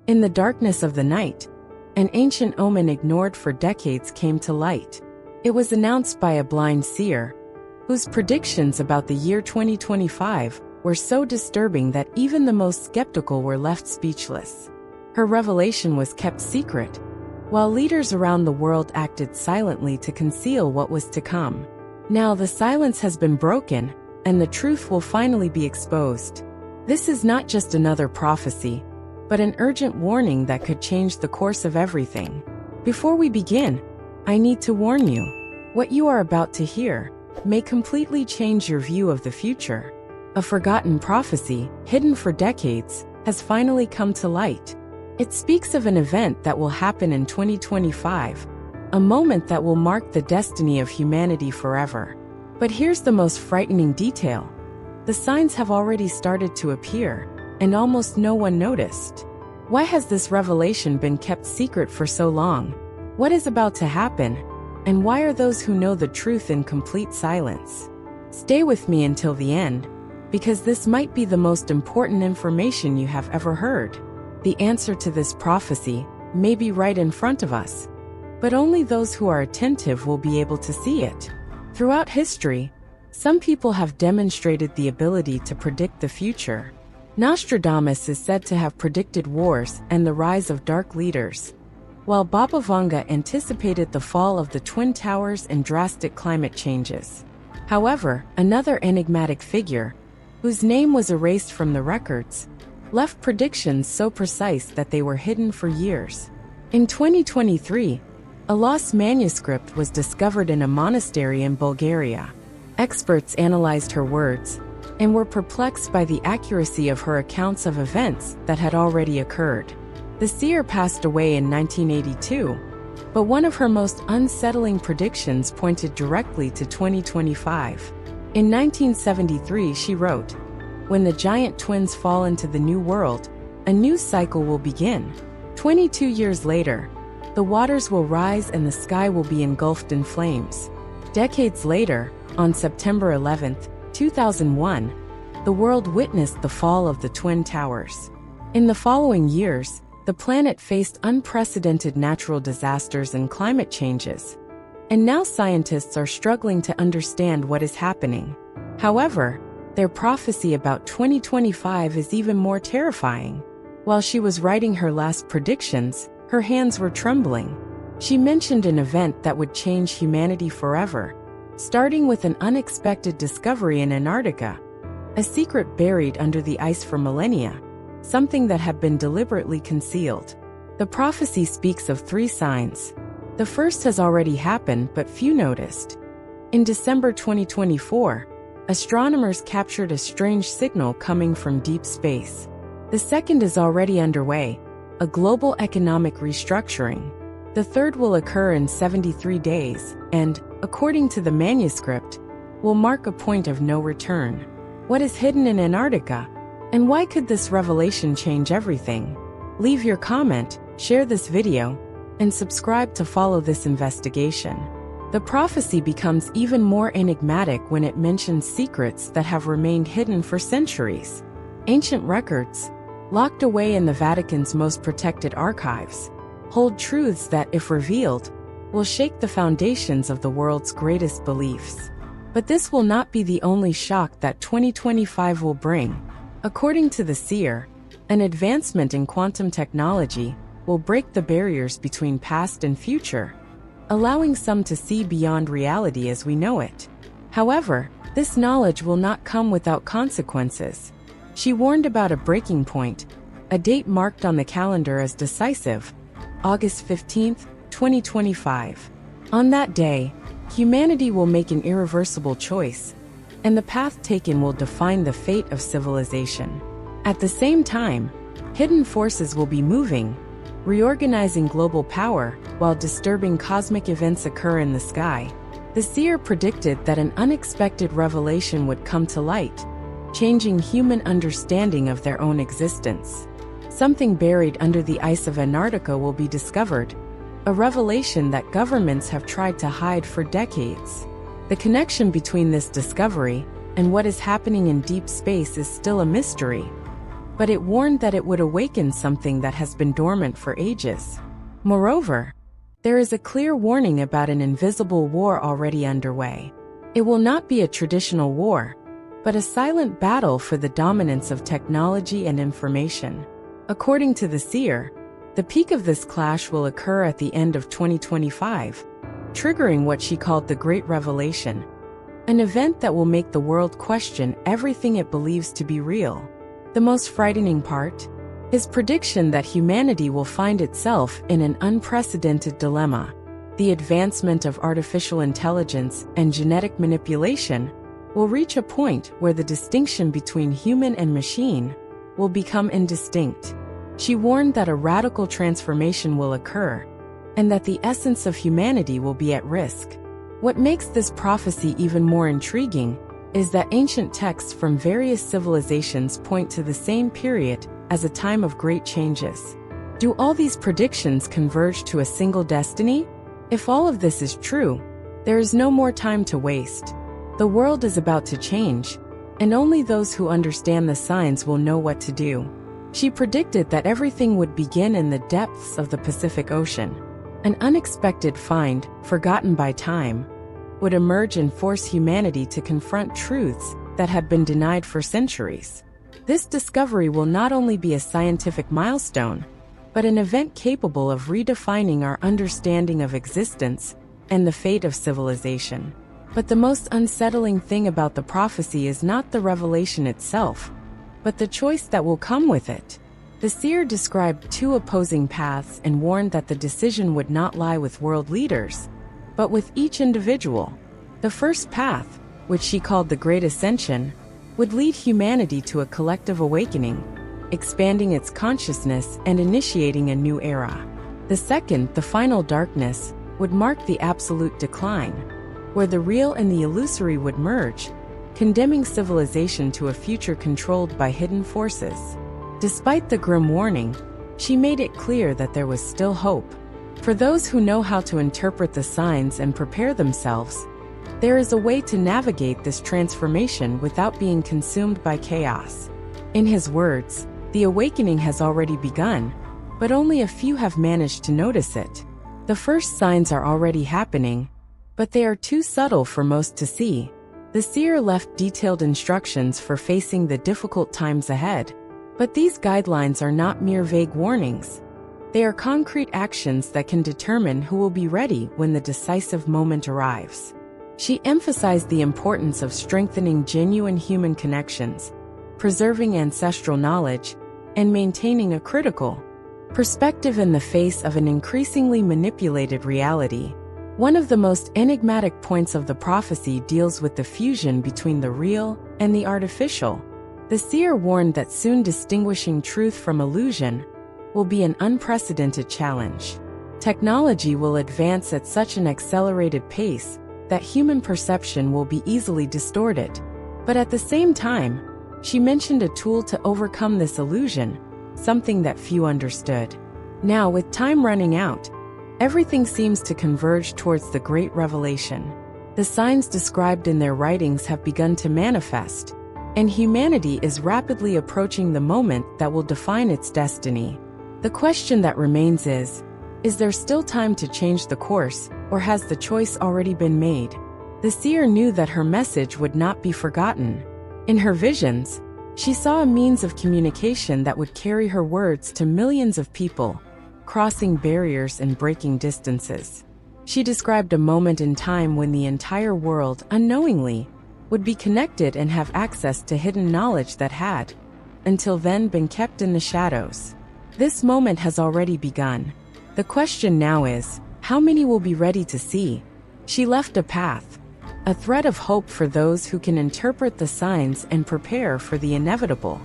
In the darkness of the night, an ancient omen ignored for decades came to light. It was announced by a blind seer, whose predictions about the year 2025 were so disturbing that even the most skeptical were left speechless. Her revelation was kept secret, while leaders around the world acted silently to conceal what was to come. Now the silence has been broken, and the truth will finally be exposed. This is not just another prophecy, but an urgent warning that could change the course of everything. Before we begin, I need to warn you, what you are about to hear may completely change your view of the future. A forgotten prophecy, hidden for decades, has finally come to light. It speaks of an event that will happen in 2025, a moment that will mark the destiny of humanity forever. But here's the most frightening detail. The signs have already started to appear, and almost no one noticed. Why has this revelation been kept secret for so long? What is about to happen? And why are those who know the truth in complete silence? Stay with me until the end, because this might be the most important information you have ever heard. The answer to this prophecy may be right in front of us, but only those who are attentive will be able to see it. Throughout history, some people have demonstrated the ability to predict the future. Nostradamus is said to have predicted wars and the rise of dark leaders, while Baba Vanga anticipated the fall of the Twin Towers and drastic climate changes. However, another enigmatic figure, whose name was erased from the records, left predictions so precise that they were hidden for years. In 2023, a lost manuscript was discovered in a monastery in Bulgaria. Experts analyzed her words and were perplexed by the accuracy of her accounts of events that had already occurred. The seer passed away in 1982, but one of her most unsettling predictions pointed directly to 2025. In 1973, she wrote, "When the giant twins fall into the new world, a new cycle will begin. 22 years later, the waters will rise and the sky will be engulfed in flames." Decades later, on September 11, 2001, the world witnessed the fall of the Twin Towers. In the following years, the planet faced unprecedented natural disasters and climate changes, and now scientists are struggling to understand what is happening. However, their prophecy about 2025 is even more terrifying. While she was writing her last predictions, her hands were trembling. She mentioned an event that would change humanity forever, starting with an unexpected discovery in Antarctica, a secret buried under the ice for millennia, something that had been deliberately concealed. The prophecy speaks of 3 signs. The first has already happened, but few noticed. In December 2024, astronomers captured a strange signal coming from deep space. The second is already underway, a global economic restructuring. The third will occur in 73 days, and, according to the manuscript, will mark a point of no return. What is hidden in Antarctica? And why could this revelation change everything? Leave your comment, share this video, and subscribe to follow this investigation. The prophecy becomes even more enigmatic when it mentions secrets that have remained hidden for centuries. Ancient records, locked away in the Vatican's most protected archives, hold truths that, if revealed, will shake the foundations of the world's greatest beliefs. But this will not be the only shock that 2025 will bring. According to the seer, an advancement in quantum technology will break the barriers between past and future, allowing some to see beyond reality as we know it. However, this knowledge will not come without consequences. She warned about a breaking point, a date marked on the calendar as decisive, August 15, 2025. On that day, humanity will make an irreversible choice, and the path taken will define the fate of civilization. At the same time, hidden forces will be moving, reorganizing global power while disturbing cosmic events occur in the sky. The seer predicted that an unexpected revelation would come to light, changing human understanding of their own existence. Something buried under the ice of Antarctica will be discovered, a revelation that governments have tried to hide for decades. The connection between this discovery and what is happening in deep space is still a mystery. but it warned that it would awaken something that has been dormant for ages. Moreover, there is a clear warning about an invisible war already underway. It will not be a traditional war, but a silent battle for the dominance of technology and information. According to the seer, the peak of this clash will occur at the end of 2025, triggering what she called the Great Revelation, an event that will make the world question everything it believes to be real. The most frightening part? His prediction that humanity will find itself in an unprecedented dilemma. The advancement of artificial intelligence and genetic manipulation will reach a point where the distinction between human and machine will become indistinct. She warned that a radical transformation will occur, and that the essence of humanity will be at risk. What makes this prophecy even more intriguing is that ancient texts from various civilizations point to the same period as a time of great changes. Do all these predictions converge to a single destiny? If all of this is true, there is no more time to waste. The world is about to change, and only those who understand the signs will know what to do. She predicted that everything would begin in the depths of the Pacific Ocean. An unexpected find, forgotten by time, would emerge and force humanity to confront truths that had been denied for centuries. This discovery will not only be a scientific milestone, but an event capable of redefining our understanding of existence and the fate of civilization. But the most unsettling thing about the prophecy is not the revelation itself, but the choice that will come with it. The seer described two opposing paths and warned that the decision would not lie with world leaders, but with each individual. The first path, which she called the Great Ascension, would lead humanity to a collective awakening, expanding its consciousness and initiating a new era. The second, the final darkness, would mark the absolute decline, where the real and the illusory would merge, condemning civilization to a future controlled by hidden forces. Despite the grim warning, she made it clear that there was still hope. For those who know how to interpret the signs and prepare themselves, there is a way to navigate this transformation without being consumed by chaos. In his words, the awakening has already begun, but only a few have managed to notice it. The first signs are already happening, but they are too subtle for most to see. The seer left detailed instructions for facing the difficult times ahead, but these guidelines are not mere vague warnings. They are concrete actions that can determine who will be ready when the decisive moment arrives. She emphasized the importance of strengthening genuine human connections, preserving ancestral knowledge, and maintaining a critical perspective in the face of an increasingly manipulated reality. One of the most enigmatic points of the prophecy deals with the fusion between the real and the artificial. The seer warned that soon distinguishing truth from illusion will be an unprecedented challenge. Technology will advance at such an accelerated pace that human perception will be easily distorted. But at the same time, she mentioned a tool to overcome this illusion, something that few understood. Now, with time running out, everything seems to converge towards the Great Revelation. The signs described in their writings have begun to manifest, and humanity is rapidly approaching the moment that will define its destiny. The question that remains is there still time to change the course, or has the choice already been made? The seer knew that her message would not be forgotten. In her visions, she saw a means of communication that would carry her words to millions of people, crossing barriers and breaking distances. She described a moment in time when the entire world, unknowingly, would be connected and have access to hidden knowledge that had, until then, been kept in the shadows. This moment has already begun. The question now is, how many will be ready to see? She left a path, a thread of hope for those who can interpret the signs and prepare for the inevitable.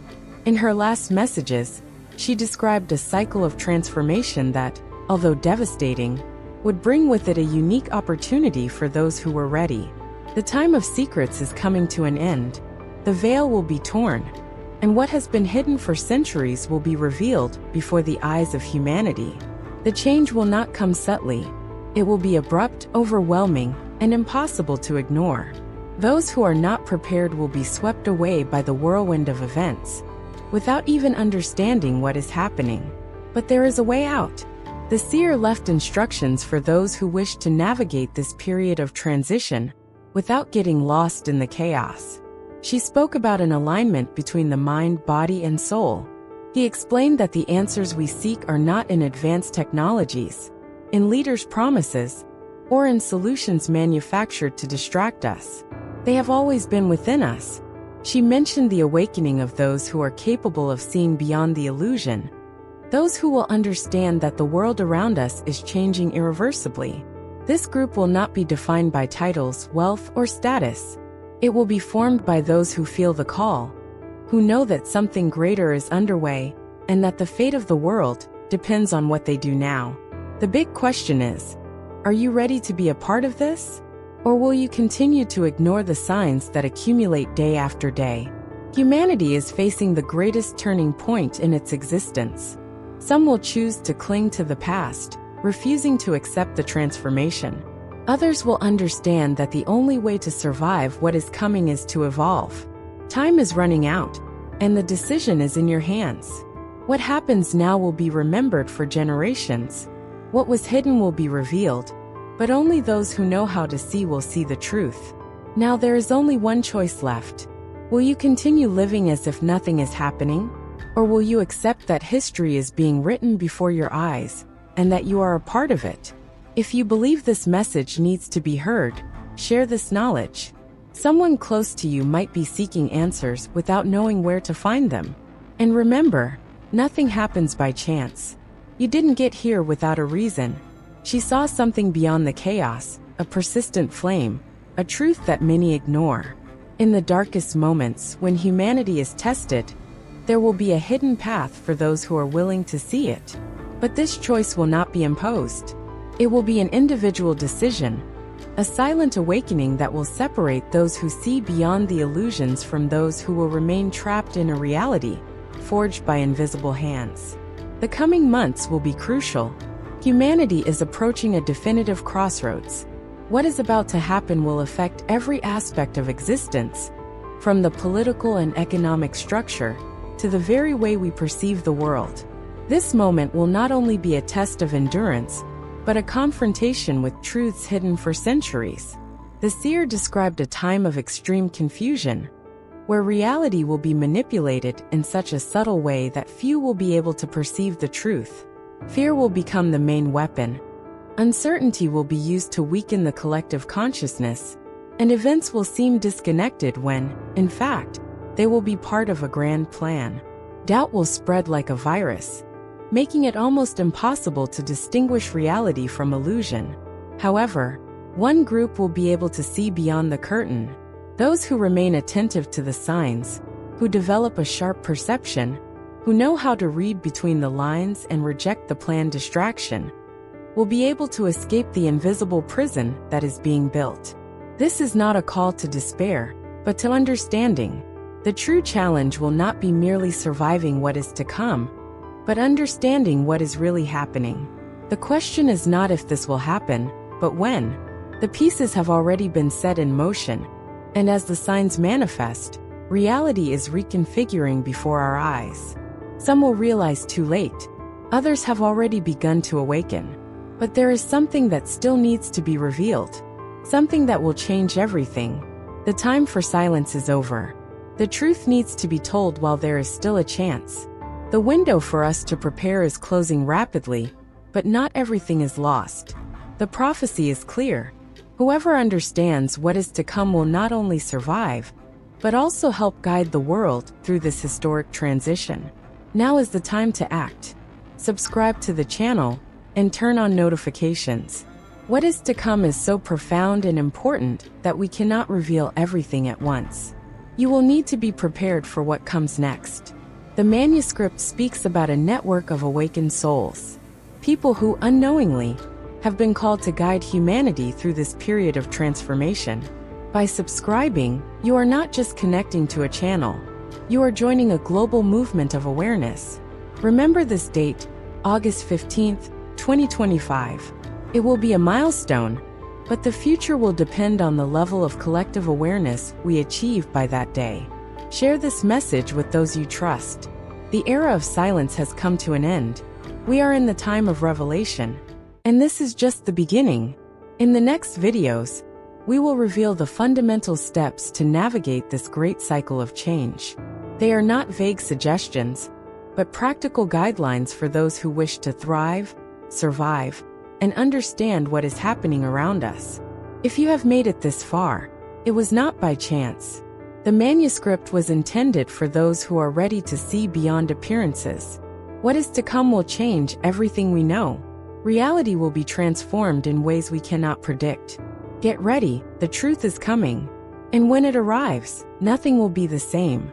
In her last messages, she described a cycle of transformation that, although devastating, would bring with it a unique opportunity for those who were ready. The time of secrets is coming to an end. The veil will be torn, and what has been hidden for centuries will be revealed before the eyes of humanity. The change will not come subtly. It will be abrupt, overwhelming, and impossible to ignore. Those who are not prepared will be swept away by the whirlwind of events, without even understanding what is happening. But there is a way out. The seer left instructions for those who wish to navigate this period of transition without getting lost in the chaos. She spoke about an alignment between the mind, body, and soul. He explained that the answers we seek are not in advanced technologies, in leaders' promises, or in solutions manufactured to distract us. They have always been within us. She mentioned the awakening of those who are capable of seeing beyond the illusion, those who will understand that the world around us is changing irreversibly. This group will not be defined by titles, wealth, or status. It will be formed by those who feel the call, who know that something greater is underway, and that the fate of the world depends on what they do now. The big question is, are you ready to be a part of this? Or will you continue to ignore the signs that accumulate day after day? Humanity is facing the greatest turning point in its existence. Some will choose to cling to the past, refusing to accept the transformation. Others will understand that the only way to survive what is coming is to evolve. Time is running out, and the decision is in your hands. What happens now will be remembered for generations. What was hidden will be revealed, but only those who know how to see will see the truth. Now there is only one choice left. Will you continue living as if nothing is happening? Or will you accept that history is being written before your eyes, and that you are a part of it? If you believe this message needs to be heard, share this knowledge. Someone close to you might be seeking answers without knowing where to find them. And remember, nothing happens by chance. You didn't get here without a reason. She saw something beyond the chaos, a persistent flame, a truth that many ignore. In the darkest moments, when humanity is tested, there will be a hidden path for those who are willing to see it. But this choice will not be imposed. It will be an individual decision, a silent awakening that will separate those who see beyond the illusions from those who will remain trapped in a reality forged by invisible hands. The coming months will be crucial. Humanity is approaching a definitive crossroads. What is about to happen will affect every aspect of existence, from the political and economic structure to the very way we perceive the world. This moment will not only be a test of endurance, but a confrontation with truths hidden for centuries. The seer described a time of extreme confusion, where reality will be manipulated in such a subtle way that few will be able to perceive the truth. Fear will become the main weapon. Uncertainty will be used to weaken the collective consciousness, and events will seem disconnected when, in fact, they will be part of a grand plan. Doubt will spread like a virus, making it almost impossible to distinguish reality from illusion. However, one group will be able to see beyond the curtain. Those who remain attentive to the signs, who develop a sharp perception, who know how to read between the lines and reject the planned distraction, will be able to escape the invisible prison that is being built. This is not a call to despair, but to understanding. The true challenge will not be merely surviving what is to come, but understanding what is really happening. The question is not if this will happen, but when. The pieces have already been set in motion, and as the signs manifest, reality is reconfiguring before our eyes. Some will realize too late, others have already begun to awaken. But there is something that still needs to be revealed, something that will change everything. The time for silence is over. The truth needs to be told while there is still a chance. The window for us to prepare is closing rapidly, but not everything is lost. The prophecy is clear. Whoever understands what is to come will not only survive, but also help guide the world through this historic transition. Now is the time to act. Subscribe to the channel and turn on notifications. What is to come is so profound and important that we cannot reveal everything at once. You will need to be prepared for what comes next. The manuscript speaks about a network of awakened souls, people who unknowingly have been called to guide humanity through this period of transformation. By subscribing, you are not just connecting to a channel, you are joining a global movement of awareness. Remember this date, August 15th, 2025. It will be a milestone, but the future will depend on the level of collective awareness we achieve by that day. Share this message with those you trust. The era of silence has come to an end. We are in the time of revelation. And this is just the beginning. In the next videos, we will reveal the fundamental steps to navigate this great cycle of change. They are not vague suggestions, but practical guidelines for those who wish to thrive, survive, and understand what is happening around us. If you have made it this far, it was not by chance. The manuscript was intended for those who are ready to see beyond appearances. What is to come will change everything we know. Reality will be transformed in ways we cannot predict. Get ready, the truth is coming. And when it arrives, nothing will be the same.